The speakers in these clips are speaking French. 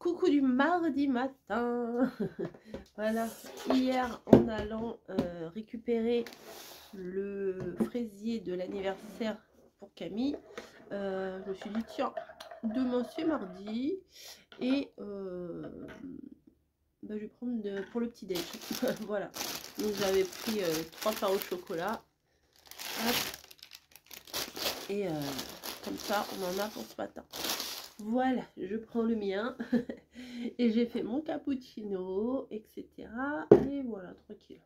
Coucou du mardi matin. Voilà, hier en allant récupérer le fraisier de l'anniversaire pour Camille, je me suis dit tiens, demain c'est mardi et je vais prendre pour le petit déj. Voilà, donc j'avais pris 3 pains au chocolat. Hop. Et comme ça on en a pour ce matin. Voilà, je prends le mien et j'ai fait mon cappuccino, etc. Et voilà, tranquille.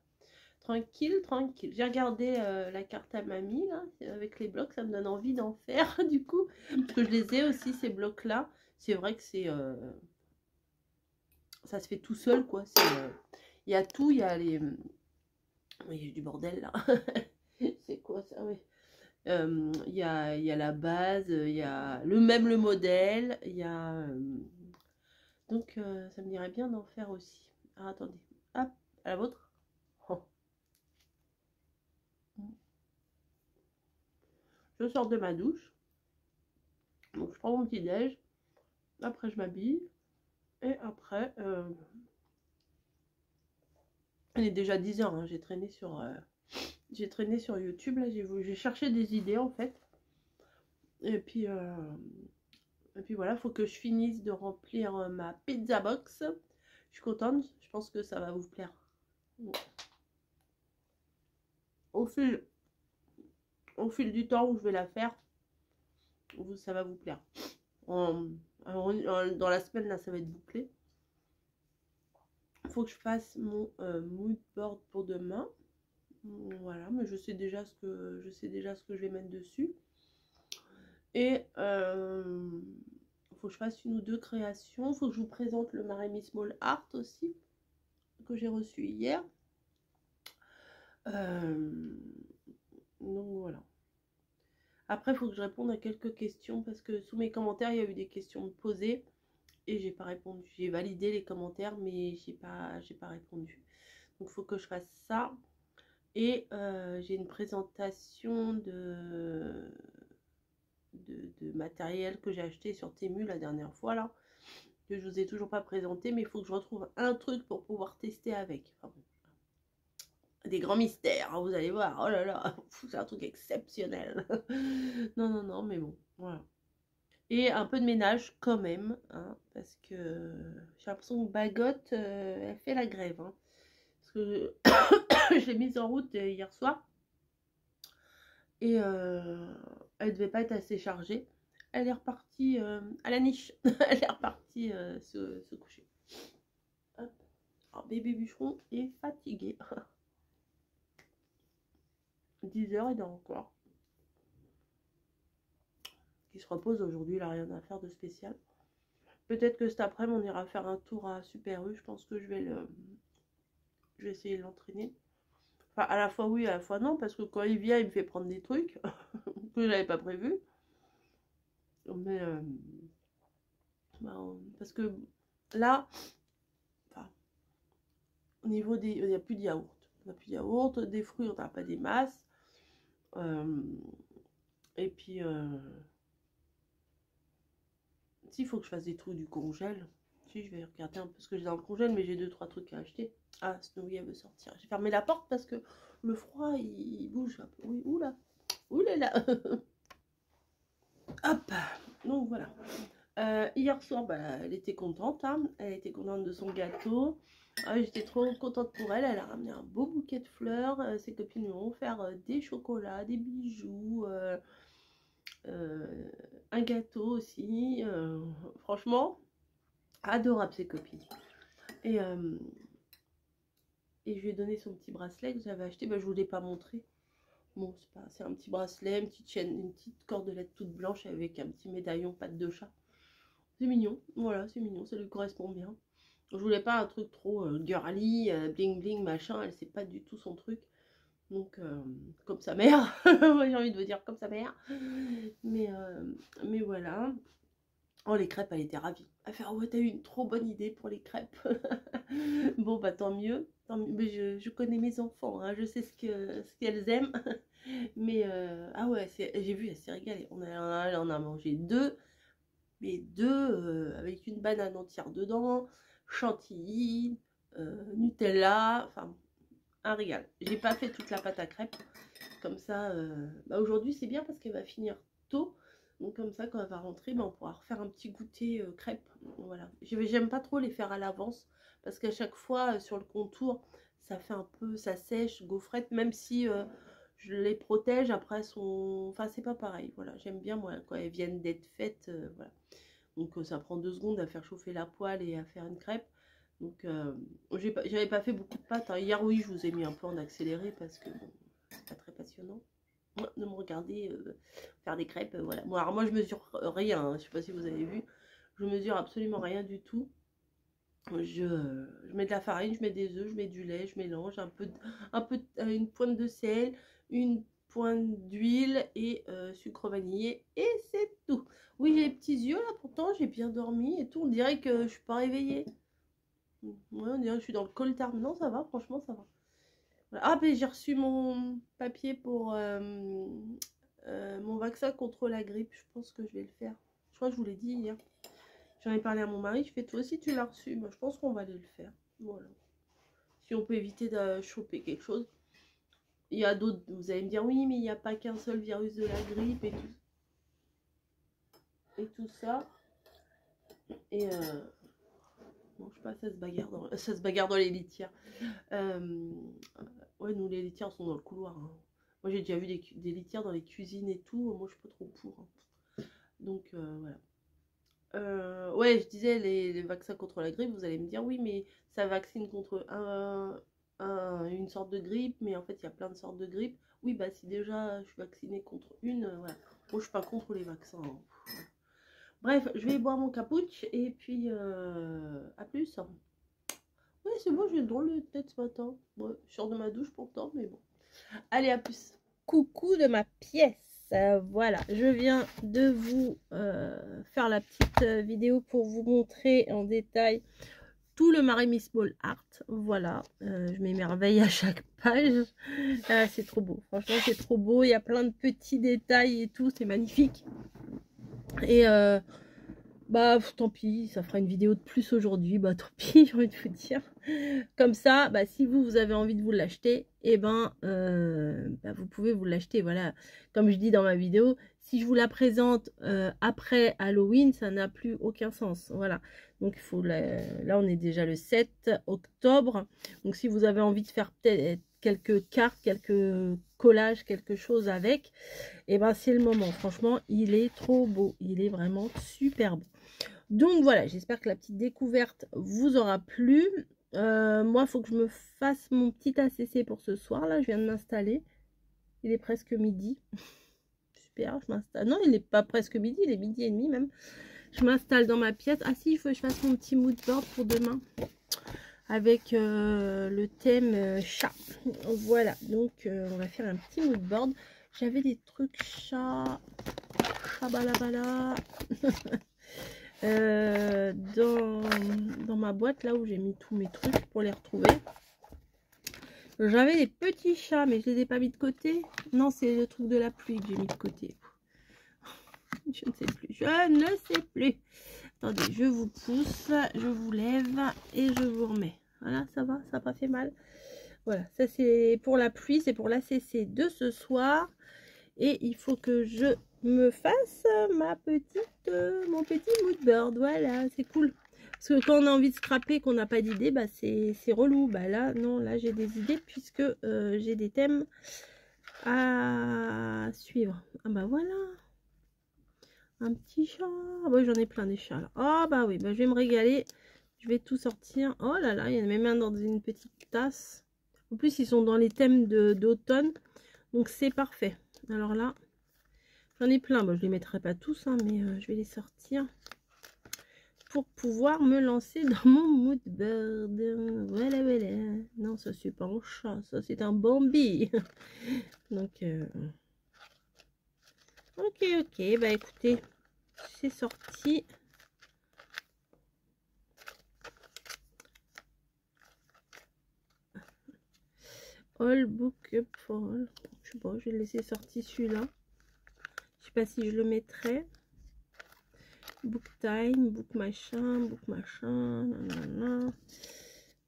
Tranquille, tranquille. J'ai regardé la carte à mamie, là, avec les blocs, ça me donne envie d'en faire, du coup. Parce que je les ai aussi, ces blocs-là. C'est vrai que c'est... ça se fait tout seul, quoi. Il y a tout, il y a les... Oui, j'ai du bordel, là. C'est quoi, ça, oui. Il y a la base, il y a le modèle, il y a... donc, ça me dirait bien d'en faire aussi. Alors, attendez. Hop, à la vôtre. Oh. Je sors de ma douche. Donc, je prends mon petit déj. Après, je m'habille. Et après, il est déjà 10 h. Hein. J'ai traîné sur YouTube. Là, j'ai cherché des idées, en fait. Et puis voilà, il faut que je finisse de remplir ma pizza box. Je suis contente. Je pense que ça va vous plaire. Au fil du temps où je vais la faire, ça va vous plaire. Dans la semaine, là, ça va être bouclé. Il faut que je fasse mon mood board pour demain. Voilà, mais je sais déjà ce que je vais mettre dessus. Et il faut que je fasse 1 ou 2 créations. Il faut que je vous présente le Maremi Small Art aussi, que j'ai reçu hier. Donc voilà. Après, il faut que je réponde à quelques questions parce que sous mes commentaires, il y a eu des questions posées et j'ai pas répondu. J'ai validé les commentaires, mais j'ai pas répondu. Donc, il faut que je fasse ça. Et j'ai une présentation de matériel que j'ai acheté sur Temu la dernière fois là, que je vous ai toujours pas présenté, mais il faut que je retrouve un truc pour pouvoir tester avec. Enfin, bon. Des grands mystères, hein, vous allez voir. Oh là là, c'est un truc exceptionnel. Non, mais bon, voilà. Et un peu de ménage quand même, hein, parce que j'ai l'impression que Bagotte, elle fait la grève. Hein, parce que je l'ai mise en route hier soir. Et elle devait pas être assez chargée. Elle est repartie à la niche. Elle est repartie se coucher. Hop. Alors, bébé bûcheron est fatigué. 10 h, il dort encore. Il se repose aujourd'hui, il n'a rien à faire de spécial. Peut-être que cet après-midi, on ira faire un tour à Super U. Je pense que je vais essayer de l'entraîner. Enfin, à la fois oui, à la fois non, parce que quand il vient, il me fait prendre des trucs que je n'avais pas prévu. Mais parce que là, enfin, au niveau des... Il n'y a plus de yaourt. On n'a plus de yaourt, des fruits, on n'a pas des masses. Et puis, si, il faut que je fasse des trucs du congèle. Si, je vais regarder un peu ce que j'ai dans le congèle, mais j'ai 2-3 trucs à acheter. Ah, Snowy, elle veut sortir. J'ai fermé la porte parce que le froid, il bouge un peu. Oui, oula. Oulala. Hop. Donc, voilà. Hier soir, elle était contente. Hein. Elle était contente de son gâteau. J'étais trop contente pour elle. Elle a ramené un beau bouquet de fleurs. Ses copines lui ont offert des chocolats, des bijoux, un gâteau aussi. Franchement, adorable ses copines. Et je lui ai donné son petit bracelet que j'avais acheté. Je ne vous l'ai pas montré. Bon, c'est un petit bracelet, une petite chaîne, une petite cordelette toute blanche avec un petit médaillon patte de chat. C'est mignon, voilà, c'est mignon, ça lui correspond bien. Je voulais pas un truc trop girly, bling bling, machin, elle sait pas du tout son truc. Donc, comme sa mère, j'ai envie de vous dire comme sa mère. Mais voilà. Oh, les crêpes, elle était ravie. Elle fait, oh, t'as eu une trop bonne idée pour les crêpes. Bon, tant mieux. Mais je connais mes enfants, hein, je sais ce qu'elles aiment. Mais, ah ouais, j'ai vu, elle s'est régalée. On en a mangé 2. mais 2 avec une banane entière dedans, chantilly, Nutella, enfin un régal. J'ai pas fait toute la pâte à crêpes, comme ça, bah aujourd'hui c'est bien parce qu'elle va finir tôt, donc comme ça quand elle va rentrer, bah, on pourra refaire un petit goûter crêpes. Voilà, j'aime pas trop les faire à l'avance, parce qu'à chaque fois sur le contour, ça fait un peu, ça sèche, gaufrette, même si je les protège, après enfin c'est pas pareil, voilà, j'aime bien moi quand elles viennent d'être faites, voilà. Donc ça prend 2 secondes à faire chauffer la poêle et à faire une crêpe. Donc j'avais pas fait beaucoup de pâtes, hein. Hier oui je vous ai mis un peu en accéléré parce que bon, c'est pas très passionnant de me regarder faire des crêpes, voilà. Bon, alors moi je mesure rien, hein. Je sais pas si vous avez vu, je mesure absolument rien du tout. Je mets de la farine, je mets des œufs, je mets du lait, je mélange une pointe de sel, une pointe d'huile et sucre vanillé, et c'est tout. Oui, j'ai les petits yeux là, pourtant j'ai bien dormi et tout, on dirait que je suis pas réveillée. Ouais, on dirait que je suis dans le coltard. Non, ça va, franchement ça va. Voilà. Ah, ben j'ai reçu mon papier pour mon vaccin contre la grippe, je pense que je vais le faire. Je crois que je vous l'ai dit hier. J'en ai parlé à mon mari, je fais toi aussi tu l'as reçu. Moi, je pense qu'on va aller le faire. Voilà. Si on peut éviter de choper quelque chose. Il y a d'autres, vous allez me dire oui, mais il n'y a pas qu'un seul virus de la grippe et tout ça. Et bon, je sais pas, ça se bagarre dans les litières. Ouais, nous les litières sont dans le couloir, hein. Moi j'ai déjà vu des litières dans les cuisines et tout. Moi je suis pas trop pour, hein. Donc voilà. Ouais, je disais les vaccins contre la grippe, vous allez me dire oui, mais ça vaccine contre une sorte de grippe, mais en fait il y a plein de sortes de grippe. Oui, bah si déjà je suis vaccinée contre une, voilà. Moi je suis pas contre les vaccins, hein. Voilà. Bref, je vais boire mon cappuccino et puis à plus. Oui, c'est bon, j'ai une drôle de tête ce matin. Ouais, je sors de ma douche pourtant, mais bon. Allez, à plus. Coucou de ma pièce. Voilà, je viens de vous faire la petite vidéo pour vous montrer en détail tout le Marie Miss Ball Art. Voilà, je m'émerveille à chaque page. C'est trop beau, franchement c'est trop beau. Il y a plein de petits détails et tout, c'est magnifique. Et bah tant pis, ça fera une vidéo de plus aujourd'hui, bah tant pis, j'ai envie de vous dire. Comme ça, bah, si vous avez envie de vous l'acheter, et ben bah, vous pouvez vous l'acheter. Voilà, comme je dis dans ma vidéo, si je vous la présente après Halloween, ça n'a plus aucun sens. Voilà, donc il faut là on est déjà le 7 octobre, donc si vous avez envie de faire peut-être quelques cartes, quelques collages, quelque chose avec, et ben c'est le moment. Franchement, il est trop beau, il est vraiment super beau. Donc voilà, j'espère que la petite découverte vous aura plu. Moi, il faut que je me fasse mon petit ACC pour ce soir. Là, je viens de m'installer. Il est presque midi. Super, je m'installe. Non, il n'est pas presque midi, il est midi et demi même. Je m'installe dans ma pièce. Ah si, il faut que je fasse mon petit mood board pour demain. Avec le thème chat. Voilà, donc on va faire un petit mood board. J'avais des trucs chat. Chabalabala. Dans ma boîte là où j'ai mis tous mes trucs pour les retrouver, j'avais des petits chats mais je les ai pas mis de côté. Non, c'est le truc de la pluie que j'ai mis de côté. Je ne sais plus, je ne sais plus. Attendez, je vous pousse, je vous lève et je vous remets. Voilà, ça va, ça n'a pas fait mal. Voilà, ça c'est pour la pluie, c'est pour l'ACC de ce soir. Et il faut que je me fasse mon petit mood board. Voilà, c'est cool. Parce que quand on a envie de scraper, qu'on n'a pas d'idée, bah c'est relou. Bah là, non, là j'ai des idées puisque j'ai des thèmes à suivre. Ah bah voilà. Un petit chat. Ah bah j'en ai plein des chats là. Ah bah oui, bah je vais me régaler. Je vais tout sortir. Oh là là, il y en a même un dans une petite tasse. En plus, ils sont dans les thèmes d'automne. Donc c'est parfait. Alors là, j'en ai plein. Bon, je les mettrai pas tous, hein, mais je vais les sortir pour pouvoir me lancer dans mon mood board. Voilà, voilà. Non, ça c'est pas un chat, ça c'est un Bambi. Donc, ok. Bah écoutez, c'est sorti. All book up for all. Je sais pas, je vais le laisser sortir celui-là. Je sais pas si je le mettrai. Book time, book machin, nanana.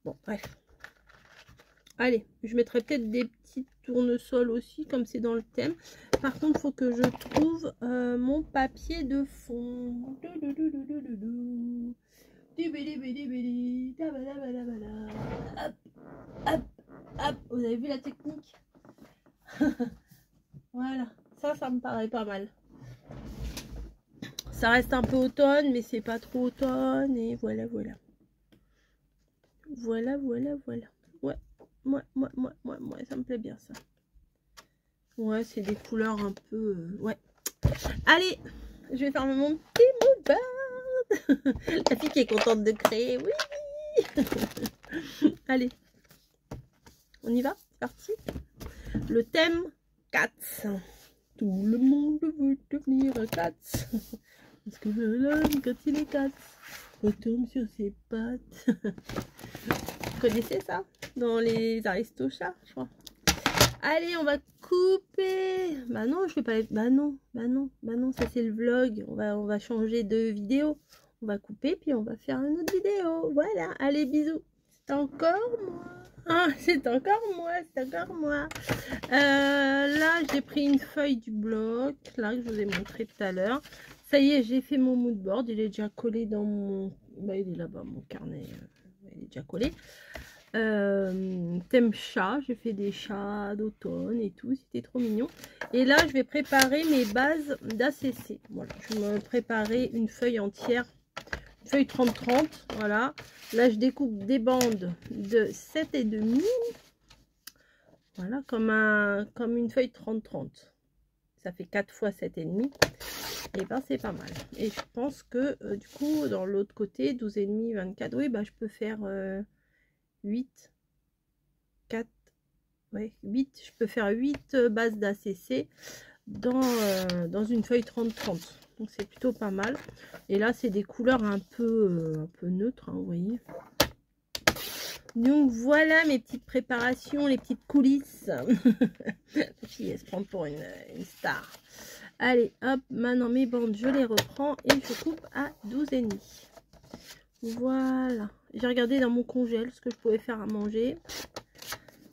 Bon, bref. Allez, je mettrai peut-être des petits tournesols aussi, comme c'est dans le thème. Par contre, il faut que je trouve mon papier de fond. Hop, hop, hop. Vous avez vu la technique? Voilà, ça me paraît pas mal. Ça reste un peu automne, mais c'est pas trop automne. Et voilà, voilà. Voilà. Ouais, moi, ça me plaît bien ça. Ouais, c'est des couleurs un peu... ouais. Allez, je vais faire mon petit moodboard. La fille qui est contente de créer, oui. Allez, on y va, c'est parti. Le thème, cats. Tout le monde veut devenir un cat. Parce que l'homme, quand il est cat, retourne sur ses pattes. Vous connaissez ça? Dans les Aristochats, je crois. Allez, on va couper. Bah non, je vais pas... Bah non, ça c'est le vlog. On va changer de vidéo. On va couper, puis on va faire une autre vidéo. Voilà, allez, bisous. C'est encore moi. Ah, c'est encore moi. Là, j'ai pris une feuille du bloc, là, que je vous ai montré tout à l'heure. Ça y est, j'ai fait mon moodboard. Il est déjà collé dans mon... Bah, il est là-bas, mon carnet. Il est déjà collé. Thème chat, j'ai fait des chats d'automne et tout, c'était trop mignon. Et là, je vais préparer mes bases d'ACC. Voilà, je vais me préparer une feuille entière, une feuille 30-30, voilà. Là, je découpe des bandes de 7,5. Voilà, comme une feuille 30-30. Ça fait 4 fois 7,5. Et ben, c'est pas mal. Et je pense que, du coup, dans l'autre côté, 12,5, 24, oui, bah, je peux faire 8, 4, ouais, 8, je peux faire 8 bases d'ACC dans une feuille 30-30. Donc c'est plutôt pas mal. Et là, c'est des couleurs un peu neutres, hein, vous voyez. Donc voilà mes petites préparations, les petites coulisses. La fille, elle se prend pour une star. Allez, hop, maintenant mes bandes, je les reprends et je coupe à 12,5. Voilà. J'ai regardé dans mon congèle ce que je pouvais faire à manger.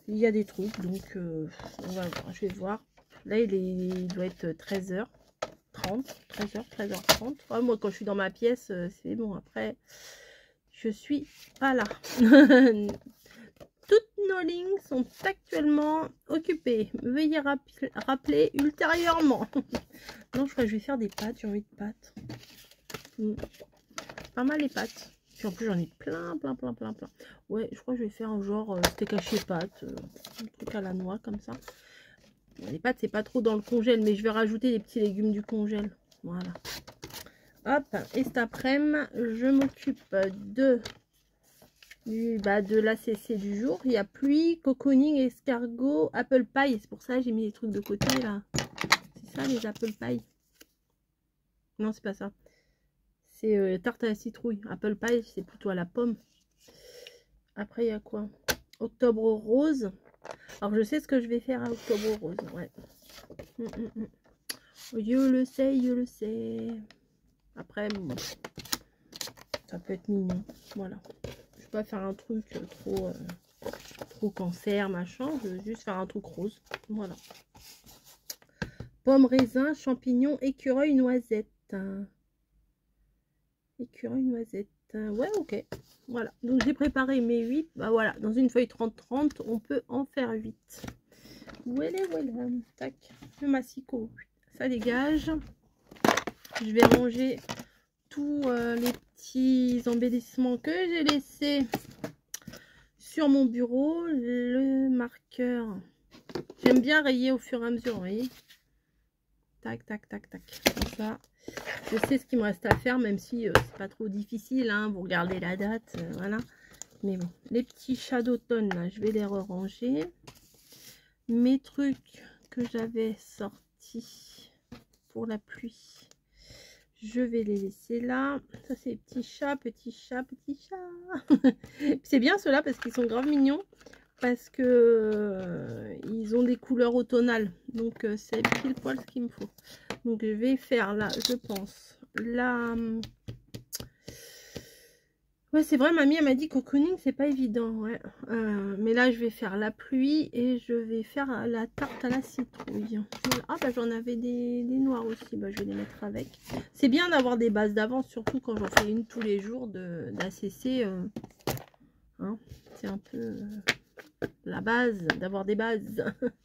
Il y a des trucs, donc on va voir, je vais voir. Là, il doit être 13h30. 13h30. Ouais, moi, quand je suis dans ma pièce, c'est bon. Après, je suis pas là. Toutes nos lignes sont actuellement occupées. Veuillez rappeler ultérieurement. Non, je crois que je vais faire des pâtes. J'ai envie de pâtes. Pas mal les pâtes. Puis en plus, j'en ai plein. Ouais, je crois que je vais faire un genre steak haché pâtes. Un truc à la noix comme ça. Les pâtes, c'est pas trop dans le congèle, mais je vais rajouter des petits légumes du congèle. Voilà. Hop, et cet après-midi, je m'occupe de l'ACC du jour. Il y a pluie, cocooning, escargot, apple pie. C'est pour ça que j'ai mis les trucs de côté là. C'est ça les apple pie? Non, c'est pas ça. C'est tarte à la citrouille. Apple pie, c'est plutôt à la pomme. Après, il y a quoi? Octobre rose. Alors, je sais ce que je vais faire à octobre rose. Ouais. Je le sais. Après, bon, ça peut être mignon. Voilà. Je vais pas faire un truc trop cancer, machin. Je veux juste faire un truc rose. Voilà. Pomme, raisin, champignons, écureuil, noisette. Écureuil, noisette. Ouais, ok. Voilà. Donc, j'ai préparé mes 8. Bah voilà. Dans une feuille 30-30, on peut en faire 8. Voilà. Tac. Le massicot. Ça dégage. Je vais ranger tous les petits embellissements que j'ai laissés sur mon bureau. Le marqueur. J'aime bien rayer au fur et à mesure, vous voyez. Tac. Comme ça. Je sais ce qu'il me reste à faire, même si c'est pas trop difficile, hein, vous regardez la date, voilà. Mais bon, les petits chats d'automne, là, je vais les ranger. Mes trucs que j'avais sortis pour la pluie, je vais les laisser là. Ça, c'est petits chats. C'est bien ceux-là parce qu'ils sont grave mignons. Parce que ils ont des couleurs automnales. Donc, c'est pile poil ce qu'il me faut. Donc, je vais faire là, je pense, la... Ouais, c'est vrai, mamie, elle m'a dit cocooning, c'est pas évident, ouais. Mais là, je vais faire la pluie et je vais faire la tarte à la citrouille. Voilà. Ah, bah j'en avais des noirs aussi, bah je vais les mettre avec. C'est bien d'avoir des bases d'avance, surtout quand j'en fais une tous les jours d'ACC. Hein, c'est un peu la base, d'avoir des bases,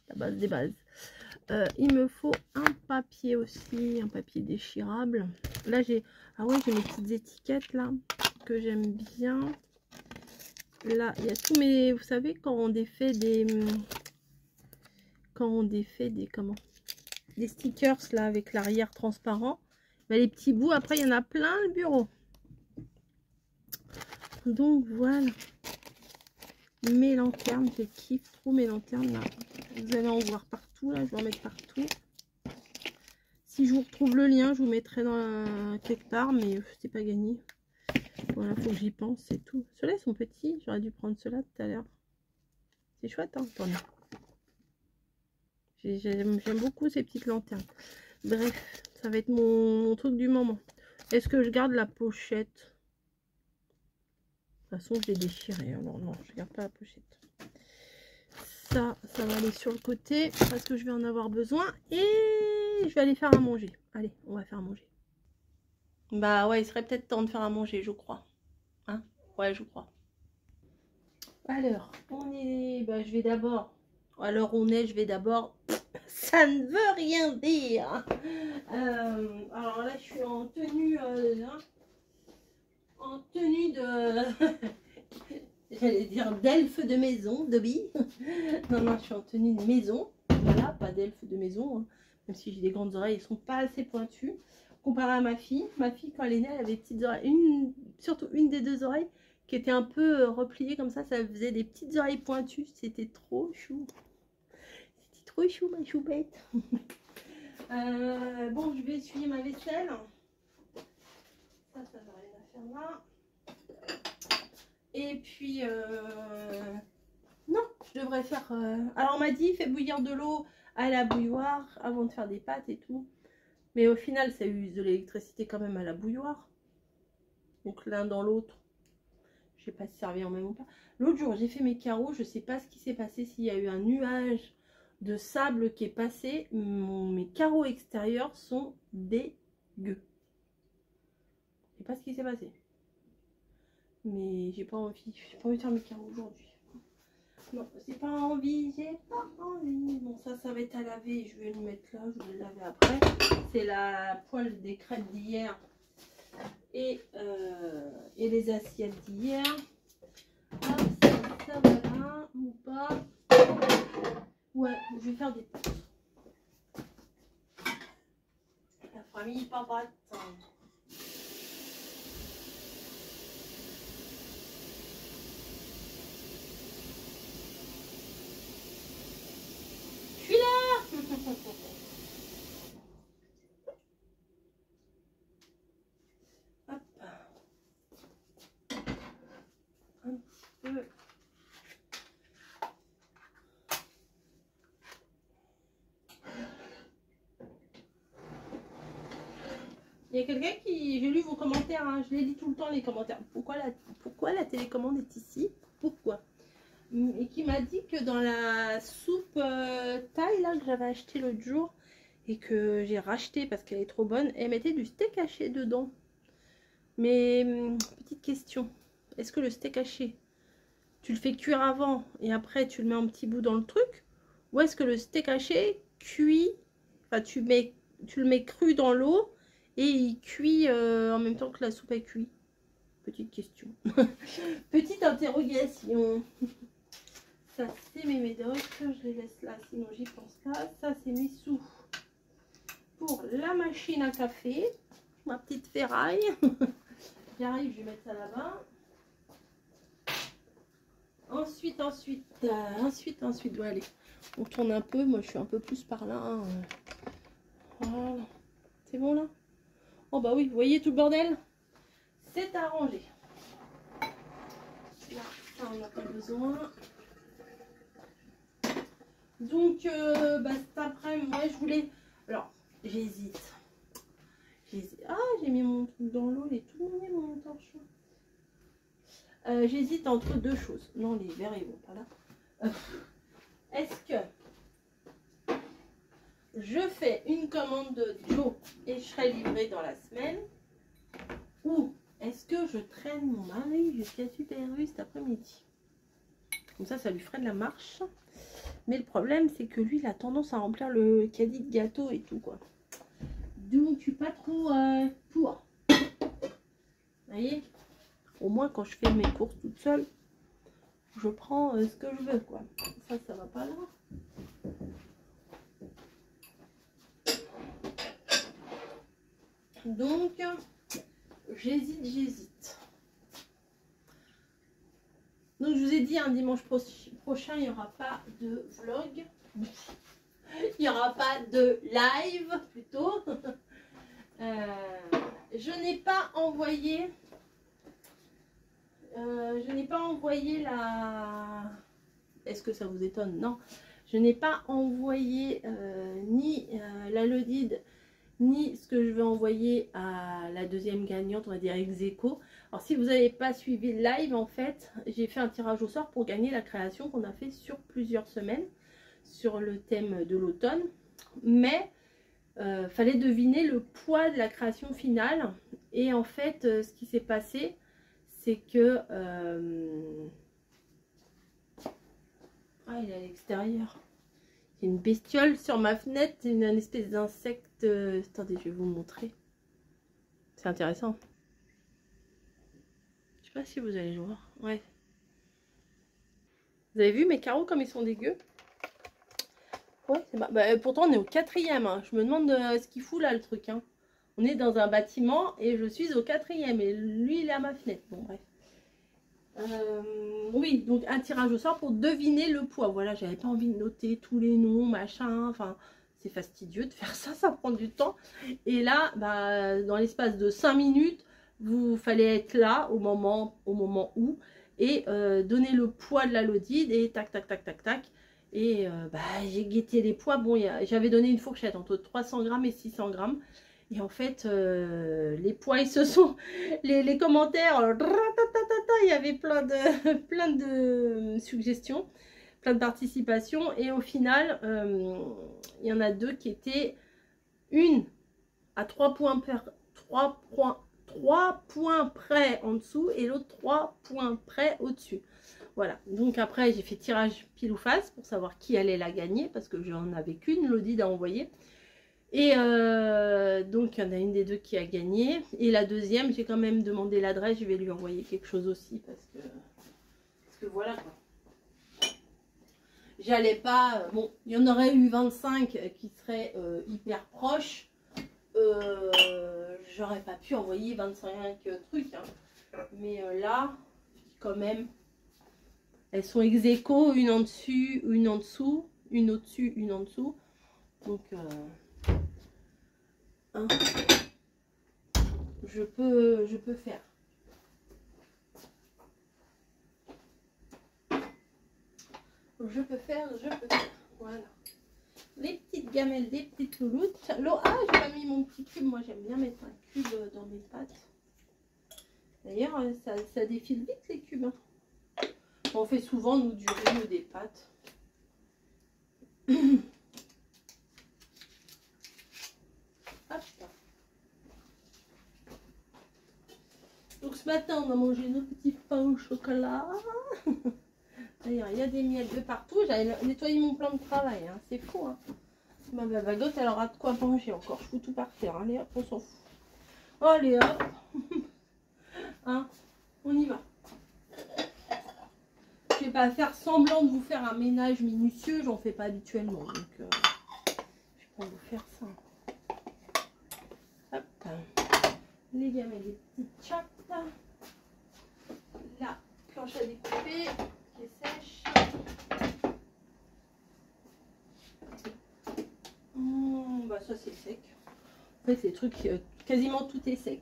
la base des bases. Il me faut un papier aussi, un papier déchirable. Là, j'ai... Ah ouais, j'ai mes petites étiquettes, là, que j'aime bien. Là, il y a tous mes... Vous savez, quand on défait des... Quand on défait des... Comment? Des stickers, là, avec l'arrière transparent. Bah, les petits bouts, après, il y en a plein le bureau. Donc, voilà. Mes lanternes, je kiffe trop mes lanternes, là. Vous allez en voir partout, là. Je vais en mettre partout. Si je vous retrouve le lien, je vous mettrai dans quelque part, mais c'est pas gagné. Voilà, faut que j'y pense, c'est tout. Ceux-là sont petits, j'aurais dû prendre ceux-là tout à l'heure. C'est chouette, hein. Attendez. J'aime beaucoup ces petites lanternes. Bref, ça va être mon truc du moment. Est-ce que je garde la pochette? De toute façon, je l'ai déchirée. Alors non, je garde pas la pochette. Ça va aller sur le côté parce que je vais en avoir besoin. Et je vais aller faire à manger. Allez, on va faire à manger. Bah ouais, il serait peut-être temps de faire à manger, je crois. Hein? Ouais, je crois. Alors, on est... Bah, je vais d'abord... Alors, on est, je vais d'abord... Ça ne veut rien dire. Alors là, je suis en tenue... en tenue de... J'allais dire d'elfe de maison, Dobby. Non, je suis en tenue de maison. Voilà, pas d'elfe de maison. Hein. Même si j'ai des grandes oreilles, elles sont pas assez pointues. Comparé à ma fille. Ma fille, quand elle est née, elle avait des petites oreilles. Surtout une des deux oreilles qui était un peu repliée comme ça. Ça faisait des petites oreilles pointues. C'était trop chou. C'était trop chou, ma choupette. Bon, je vais essuyer ma vaisselle. Ça va rien à faire là. Et puis, non, je devrais faire... Alors, on m'a dit, fais bouillir de l'eau à la bouilloire avant de faire des pâtes et tout. Mais au final, ça use de l'électricité quand même à la bouilloire. Donc, l'un dans l'autre. Je sais pas si ça revient en même ou pas. L'autre jour, j'ai fait mes carreaux. Je sais pas ce qui s'est passé, s'il y a eu un nuage de sable qui est passé. Mes carreaux extérieurs sont dégueux. Je sais pas ce qui s'est passé. Mais j'ai pas envie de faire mes carreaux aujourd'hui. Non, j'ai pas envie, j'ai pas envie. Bon, ça va être à laver. Je vais le mettre là, je vais le laver après. C'est la poêle des crêpes d'hier et les assiettes d'hier. Ça va là ou pas. Ouais, je vais faire des pâtes. La famille pas batte. Je suis là. Hop. Un petit peu. Il y a quelqu'un qui... J'ai lu vos commentaires, hein, je les lis tout le temps les commentaires. Pourquoi la télécommande est ici? Pourquoi? Et qui m'a dit que dans la soupe thaï là, que j'avais acheté l'autre jour et que j'ai racheté parce qu'elle est trop bonne, elle mettait du steak haché dedans. Mais petite question, est-ce que le steak haché, tu le fais cuire avant et après tu le mets en petits bouts dans le truc? Ou est-ce que le steak haché cuit, enfin tu le mets cru dans l'eau et il cuit en même temps que la soupe est cuite? Petite question. Petite interrogation. Ça c'est mes médocs, je les laisse là sinon j'y pense pas. Ça c'est mes sous pour la machine à café, ma petite ferraille. J'arrive, je vais mettre ça là-bas. Ensuite, ouais, allez, on tourne un peu, moi je suis un peu plus par là. Hein. Voilà, c'est bon là? Oh bah oui, vous voyez tout le bordel? C'est arrangé. Là, ça on n'a pas besoin. Donc, bah, cet après-midi, moi je voulais... Alors, j'hésite. Ah, j'ai mis mon truc dans l'eau, il est tout mignon mon torchon. J'hésite entre deux choses. Non, les verres ils vont pas là. Est-ce que je fais une commande de Joe et je serai livrée dans la semaine, ou est-ce que je traîne mon mari jusqu'à Super U cet après-midi? Comme ça lui ferait de la marche. Mais le problème, c'est que lui, il a tendance à remplir le caddie de gâteau et tout, quoi. Donc, je suis pas trop pour. Vous voyez? Au moins, quand je fais mes courses toute seule, je prends ce que je veux, quoi. Ça va pas là. Donc, j'hésite. Donc, je vous ai dit, un dimanche prochain, il n'y aura pas de vlog. Il n'y aura pas de live, plutôt. Je n'ai pas envoyé... la... Est-ce que ça vous étonne? Non. Je n'ai pas envoyé ni la Lodide, ni ce que je vais envoyer à la deuxième gagnante, on va dire ex aequo. Alors si vous n'avez pas suivi le live, en fait, j'ai fait un tirage au sort pour gagner la création qu'on a fait sur plusieurs semaines, sur le thème de l'automne. Mais fallait deviner le poids de la création finale. Et en fait, ce qui s'est passé, c'est que... Ah, il est à l'extérieur. Il y a une bestiole sur ma fenêtre, une espèce d'insecte. Attendez, je vais vous montrer. C'est intéressant. Je sais pas si vous allez le voir. Ouais. Vous avez vu mes carreaux comme ils sont dégueux? Ouais, pourtant on est au 4e. Hein. Je me demande ce qu'il fout là le truc. Hein. On est dans un bâtiment et je suis au 4e. Et lui il est à ma fenêtre. Bon bref. Oui, donc un tirage au sort pour deviner le poids. Voilà, j'avais pas envie de noter tous les noms, machin. Enfin, c'est fastidieux de faire ça, ça prend du temps. Et là, bah, dans l'espace de 5 minutes, vous fallait être là au moment où et donner le poids de la Lodide et tac, tac, tac, tac, tac. Et bah, j'ai guetté les poids. Bon, j'avais donné une fourchette entre 300 grammes et 600 grammes. Et en fait, les poids, ils se sont... Les commentaires, il y avait plein de suggestions, plein de participations. Et au final, il y en a deux qui étaient une à 3 points près en dessous et l'autre 3 points près au-dessus. Voilà, donc après j'ai fait tirage pile ou face pour savoir qui allait la gagner parce que j'en avais qu'une, Lodide à envoyer. Et donc il y en a une des deux qui a gagné. Et la deuxième, j'ai quand même demandé l'adresse, je vais lui envoyer quelque chose aussi parce que voilà quoi. J'allais pas... Bon, il y en aurait eu 25 qui seraient hyper proches. J'aurais pas pu envoyer 25 trucs. Hein. Mais là, quand même, elles sont ex aequo, une en dessus, une en dessous, une au-dessus, une en dessous. Donc... Hein, je peux faire. Je peux faire. Voilà. Les petites gamelles, des petites louloutes. L'eau, ah, j'ai pas mis mon petit cube. Moi, j'aime bien mettre un cube dans mes pâtes. D'ailleurs, ça défile vite les cubes. Hein. On fait souvent, nous, du riz ou des pâtes. Donc ce matin, on a mangé nos petits pains au chocolat. D'ailleurs, il y a des miels de partout. J'avais nettoyé mon plan de travail. Hein. C'est fou. Hein. Ma babagotte, elle aura de quoi manger encore. Je fous tout par terre. Allez hop, on s'en fout. Allez hop. Hein, on y va. Je vais pas faire semblant de vous faire un ménage minutieux. J'en fais pas habituellement. Donc, je vais pas vous faire ça. Hop. Les gamelles, des petites chattes. La planche à découper qui est sèche. Bah ça c'est sec. En fait les trucs, quasiment tout est sec.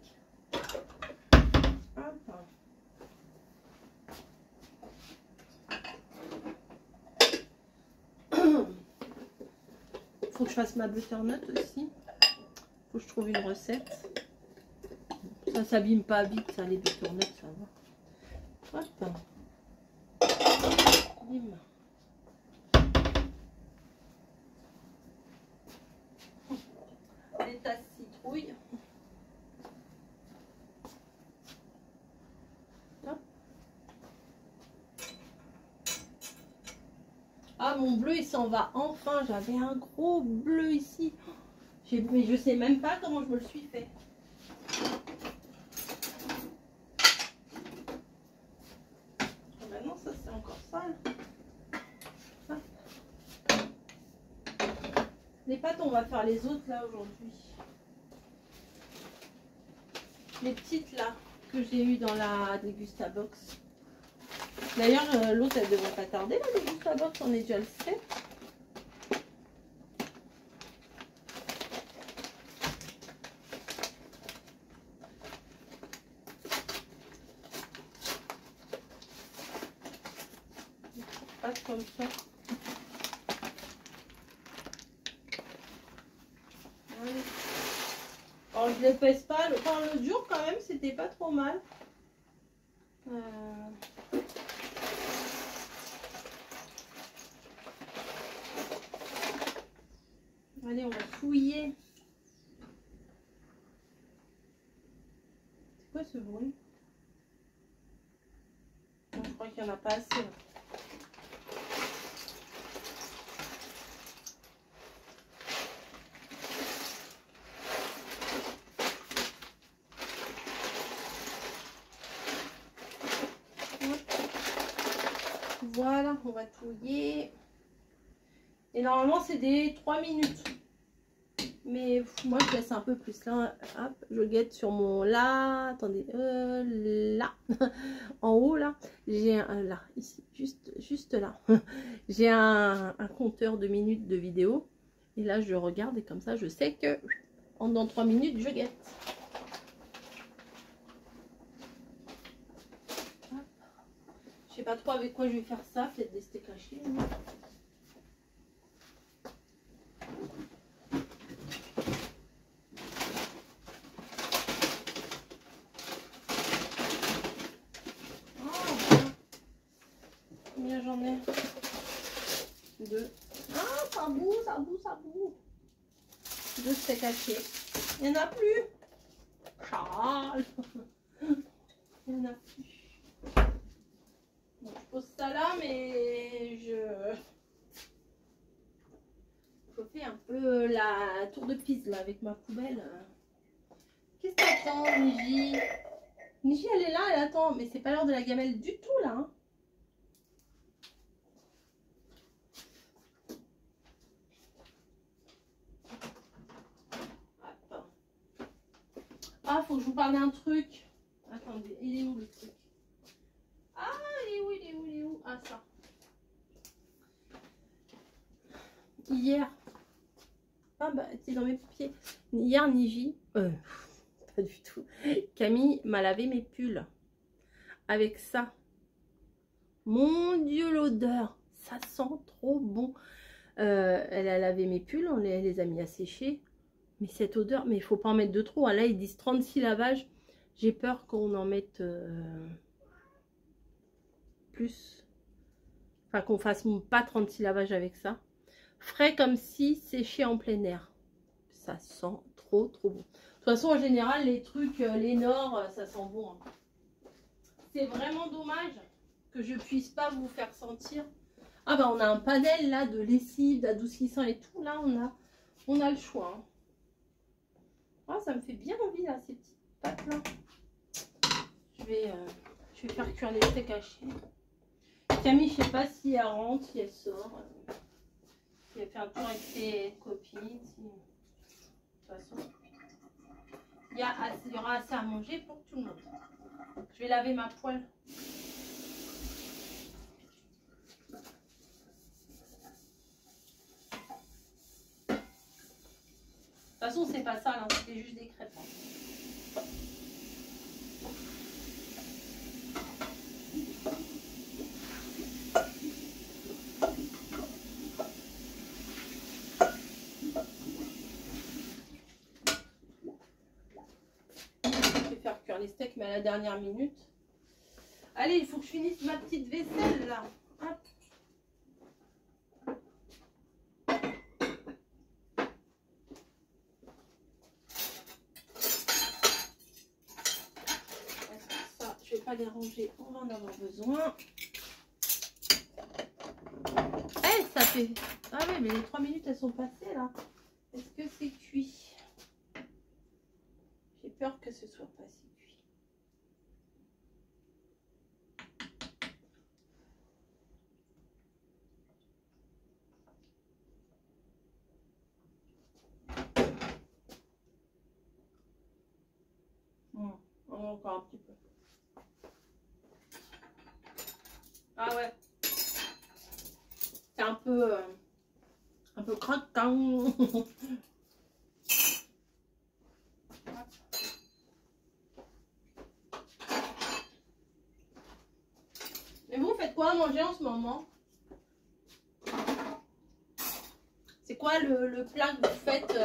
Faut que je fasse ma butternut aussi. Faut que je trouve une recette. Ça s'abîme pas vite, ça, les bitournettes, ça va. Hop. Bim. Les tasses citrouilles. Hop. Ah, mon bleu, il s'en va enfin. J'avais un gros bleu ici. Mais je sais même pas comment je me le suis fait. Ben non, ça c'est encore sale. Les pâtes, on va faire les autres là aujourd'hui. Les petites là que j'ai eues dans la Degustabox. D'ailleurs, l'autre elle devrait pas tarder, la Degustabox, on est déjà le 7. Pâtes comme ça. Allez. Alors je les pèse pas, enfin l'autre jour quand même c'était pas trop mal. Allez, on va fouiller. C'est quoi ce bruit? Bon, je crois qu'il n'y en a pas assez. Voilà, on va fouiller. Et normalement, c'est des 3 minutes. Mais moi, je laisse un peu plus. Là, hop, je guette sur mon là. Attendez, là. En haut, là. J'ai un là, ici, juste là. J'ai un compteur de minutes de vidéo. Et là, je regarde et comme ça, je sais que dans 3 minutes, je guette. Hop. Je sais pas trop avec quoi je vais faire ça. Peut-être des steaks hachés. Combien j'en ai? 2. Ah, ça boue, ça boue, ça boue. 2 steaks hachés. Il n'y en a plus. Charles. Il n'y en a plus. Bon, je pose ça là, mais je fais un peu la tour de piste là avec ma poubelle. Qu'est-ce que t'attends, Niji? Niji, elle est là, elle attend. Mais c'est pas l'heure de la gamelle du tout là. Hein. Ah, faut que je vous parle d'un truc. Attendez, il est où le truc? Ah, il est où, il est où, il est où? Ah, ça. Hier. Ah, bah, c'est dans mes papiers. Hier, Niji. Pas du tout. Camille m'a lavé mes pulls. Avec ça. Mon Dieu, l'odeur. Ça sent trop bon. Elle a lavé mes pulls. On les a mis à sécher. Mais cette odeur, mais il faut pas en mettre de trop. Hein. Là, ils disent 36 lavages. J'ai peur qu'on en mette plus. Enfin, qu'on fasse pas 36 lavages avec ça. Frais comme si séché en plein air. Ça sent trop, trop bon. De toute façon, en général, les trucs, les Nord, ça sent bon. Hein. C'est vraiment dommage que je puisse pas vous faire sentir. Ah bah, on a un panel là de lessive, d'adoucissant et tout. Là, on a le choix. Hein. Ah, ça me fait bien envie là, ces petites pâtes là. Je vais faire cuire les steaks hachés. Camille, je sais pas si elle rentre, si elle sort. Si elle fait un tour avec ses copines. Si... De toute façon, il y aura assez à manger pour tout le monde. Je vais laver ma poêle. De toute façon, c'est pas ça, hein, c'était juste des crêpes. Hein. Je vais faire cuire la dernière minute. Allez, il faut que je finisse ma petite vaisselle là. Hop. Ça, je vais pas les ranger, on va en avoir besoin. Eh, ça fait... Ah ouais, mais les 3 minutes, elles sont passées là. Est-ce que c'est cuit? J'ai peur que ce soit pas si cuit. Encore un petit peu. Ah ouais. C'est un peu craquant. Mais vous faites quoi à manger en ce moment? C'est quoi le plat que vous faites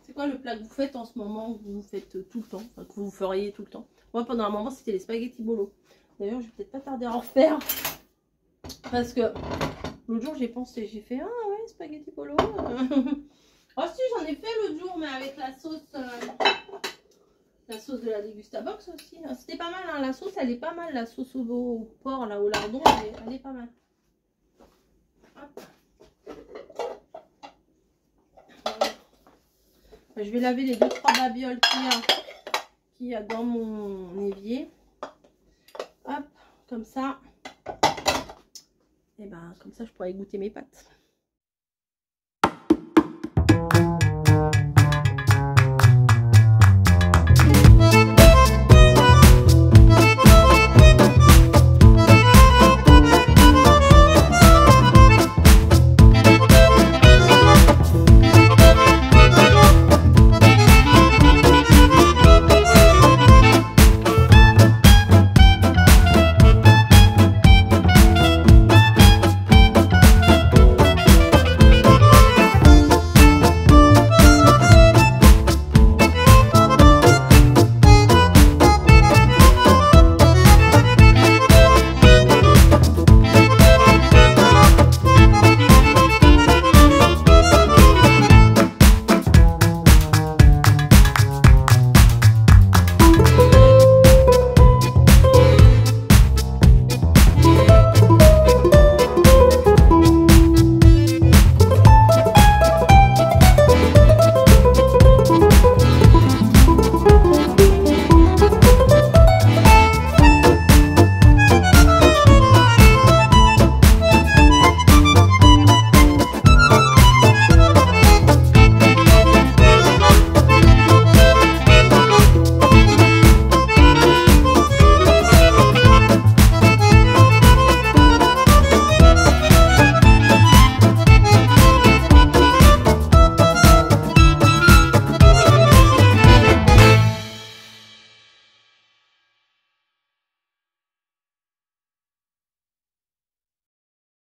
C'est quoi le plat que vous faites en ce moment, que vous faites tout le temps, enfin, que vous feriez tout le temps? Moi, pendant un moment, c'était les spaghettis bolo. D'ailleurs, je vais peut-être pas tarder à en refaire. Parce que l'autre jour, j'ai pensé, j'ai fait, ah ouais, spaghetti bolo. Oh si, j'en ai fait l'autre jour, mais avec la sauce de la Degustabox aussi. C'était pas mal, hein. La sauce, elle est pas mal. La sauce au porc, là, au lardon, elle est pas mal. Hop. Je vais laver les 2-3 babioles qu'il y a dans mon évier. Hop, comme ça. Et ben, comme ça, je pourrais goûter mes pâtes.